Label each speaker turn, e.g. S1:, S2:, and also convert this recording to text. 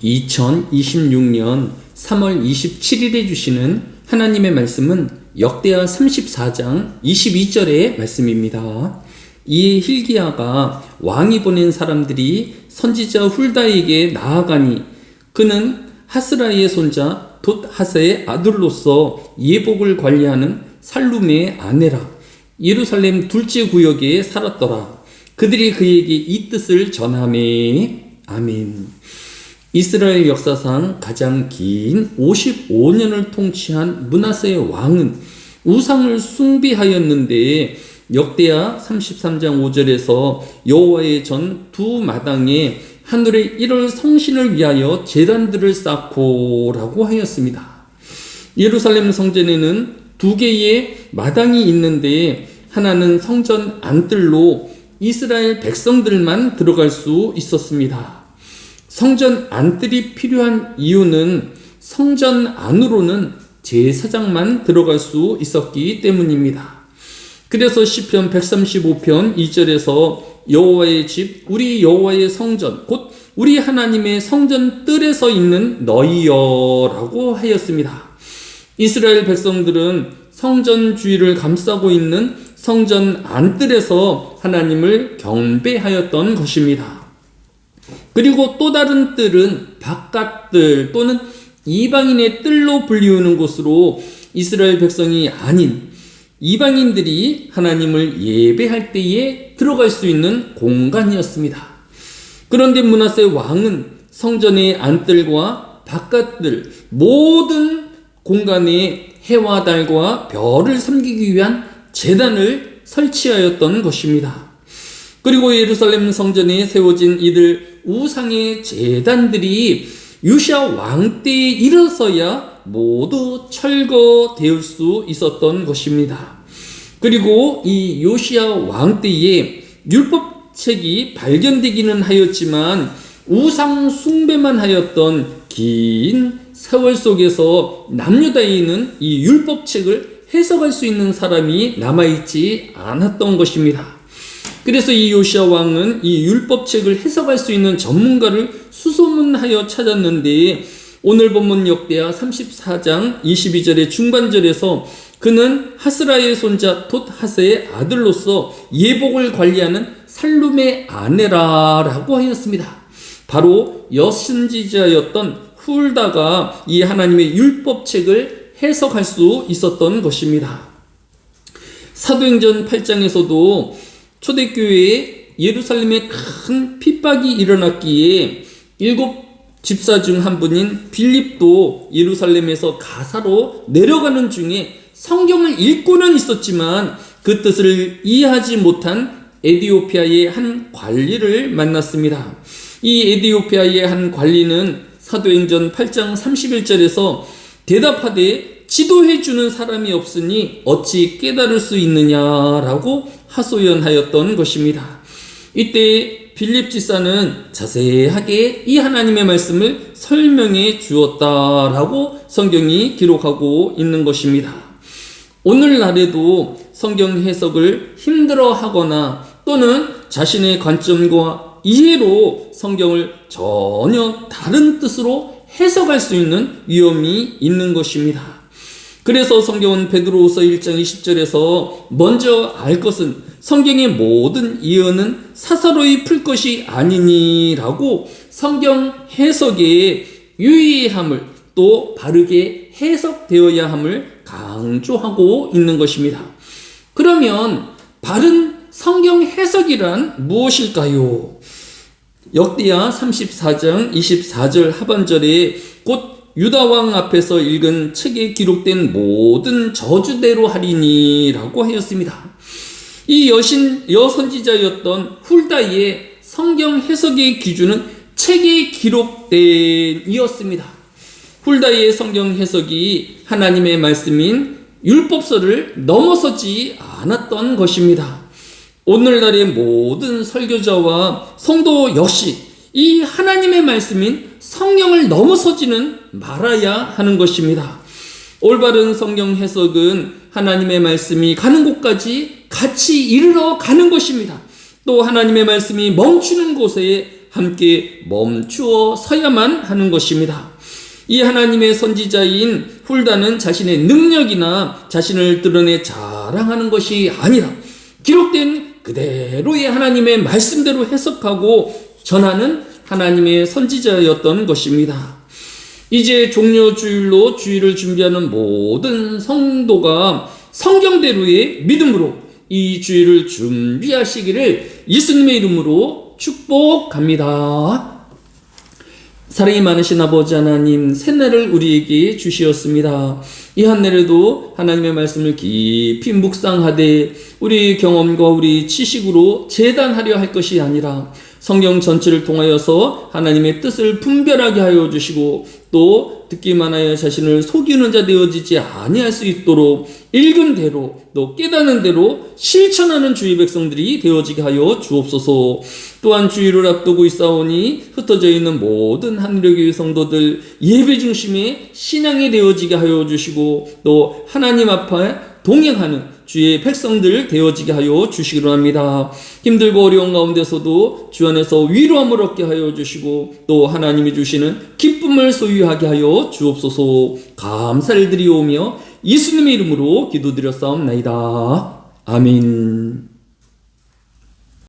S1: 2026년 3월 27일에 주시는 하나님의 말씀은 역대하 34장 22절의 말씀입니다. 이에 hil기야가 왕이 보낸 사람들이 선지자 훌다에게 나아가니 그는 하스라의 손자 돛하스의 아들로서 예복을 관리하는 살룸의 아내라. 예루살렘 둘째 구역에 살았더라. 그들이 그에게 이 뜻을 전하매. 아멘. 이스라엘 역사상 가장 긴 55년을 통치한 므낫세 왕은 우상을 숭배하였는데 역대하 33장 5절에서 여호와의 전 두 마당에 하늘의 1월 성신을 위하여 제단들을 쌓고 라고 하였습니다. 예루살렘 성전에는 두 개의 마당이 있는데 하나는 성전 안뜰로 이스라엘 백성들만 들어갈 수 있었습니다. 성전 안뜰이 필요한 이유는 성전 안으로는 제사장만 들어갈 수 있었기 때문입니다. 그래서 시편 135편 2절에서 여호와의 집, 우리 여호와의 성전, 곧 우리 하나님의 성전 뜰에서 있는 너희여 라고 하였습니다. 이스라엘 백성들은 성전 주위를 감싸고 있는 성전 안뜰에서 하나님을 경배하였던 것입니다. 그리고 또 다른 뜰은 바깥뜰 또는 이방인의 뜰로 불리우는 곳으로 이스라엘 백성이 아닌 이방인들이 하나님을 예배할 때에 들어갈 수 있는 공간이었습니다. 그런데 므낫세 왕은 성전의 안뜰과 바깥뜰 모든 공간에 해와 달과 별을 섬기기 위한 제단을 설치하였던 것입니다. 그리고 예루살렘 성전에 세워진 이들 우상의 제단들이 요시야 왕 때에 이르러서야 모두 철거될 수 있었던 것입니다. 그리고 이 요시야 왕 때에 율법책이 발견되기는 하였지만 우상 숭배만 하였던 긴 세월 속에서 남유다에는 이 율법책을 해석할 수 있는 사람이 남아있지 않았던 것입니다. 그래서 이 요시야 왕은 이 율법책을 해석할 수 있는 전문가를 수소문하여 찾았는데 오늘 본문 역대하 34장 22절의 중반절에서 그는 하스라의 손자 돛하스의 아들로서 예복을 관리하는 살룸의 아내라 라고 하였습니다. 바로 여선지자였던 훌다가 이 하나님의 율법책을 해석할 수 있었던 것입니다. 사도행전 8장에서도 초대교회에 예루살렘에 큰 핍박이 일어났기에 7 집사 중 한 분인 빌립도 예루살렘에서 가사로 내려가는 중에 성경을 읽고는 있었지만 그 뜻을 이해하지 못한 에디오피아의 한 관리를 만났습니다. 이 에디오피아의 한 관리는 사도행전 8장 31절에서 대답하되 지도해 주는 사람이 없으니 어찌 깨달을 수 있느냐라고 하소연하였던 것입니다. 이때 빌립 지사는 자세하게 이 하나님의 말씀을 설명해 주었다라고 성경이 기록하고 있는 것입니다. 오늘날에도 성경 해석을 힘들어하거나 또는 자신의 관점과 이해로 성경을 전혀 다른 뜻으로 해석할 수 있는 위험이 있는 것입니다. 그래서 성경은 베드로후서 1장 20절에서 먼저 알 것은 성경의 모든 예언은 사사로이 풀 것이 아니니라고 성경 해석의 유의함을 또 바르게 해석되어야 함을 강조하고 있는 것입니다. 그러면 바른 성경 해석이란 무엇일까요? 역대하 34장 24절 하반절에 곧 유다왕 앞에서 읽은 책에 기록된 모든 저주대로 하리니 라고 하였습니다. 이 여선지자였던 훌다의 성경 해석의 기준은 책에 기록된 이었습니다. 훌다의 성경 해석이 하나님의 말씀인 율법서를 넘어서지 않았던 것입니다. 오늘날의 모든 설교자와 성도 역시 이 하나님의 말씀인 성경을 넘어서지는 말아야 하는 것입니다. 올바른 성경 해석은 하나님의 말씀이 가는 곳까지 같이 이르러 가는 것입니다. 또 하나님의 말씀이 멈추는 곳에 함께 멈추어 서야만 하는 것입니다. 이 하나님의 선지자인 훌다는 자신의 능력이나 자신을 드러내 자랑하는 것이 아니라 기록된 그대로의 하나님의 말씀대로 해석하고 전하는 하나님의 선지자였던 것입니다. 이제 종려주일로 주일을 준비하는 모든 성도가 성경대로의 믿음으로 이 주일을 준비하시기를 예수님의 이름으로 축복합니다. 사랑이 많으신 아버지 하나님, 새날을 우리에게 주시었습니다. 이 한 날에도 하나님의 말씀을 깊이 묵상하되 우리 경험과 우리 지식으로 재단하려 할 것이 아니라 성경 전체를 통하여서 하나님의 뜻을 분별하게 하여 주시고 또 듣기만 하여 자신을 속이는 자 되어지지 아니할 수 있도록 읽은 대로 또 깨닫는 대로 실천하는 주의 백성들이 되어지게 하여 주옵소서. 또한 주일을 앞두고 있사오니 흩어져 있는 모든 하늘의 교회 성도들 예배 중심의 신앙이 되어지게 하여 주시고 또 하나님 앞에 동행하는 주의 백성들 되어지게 하여 주시기로 합니다. 힘들고 어려운 가운데서도 주 안에서 위로함을 얻게 하여 주시고 또 하나님이 주시는 기쁨을 소유하게 하여 주옵소서. 감사를 드리오며 예수님의 이름으로 기도드렸사옵나이다. 아멘.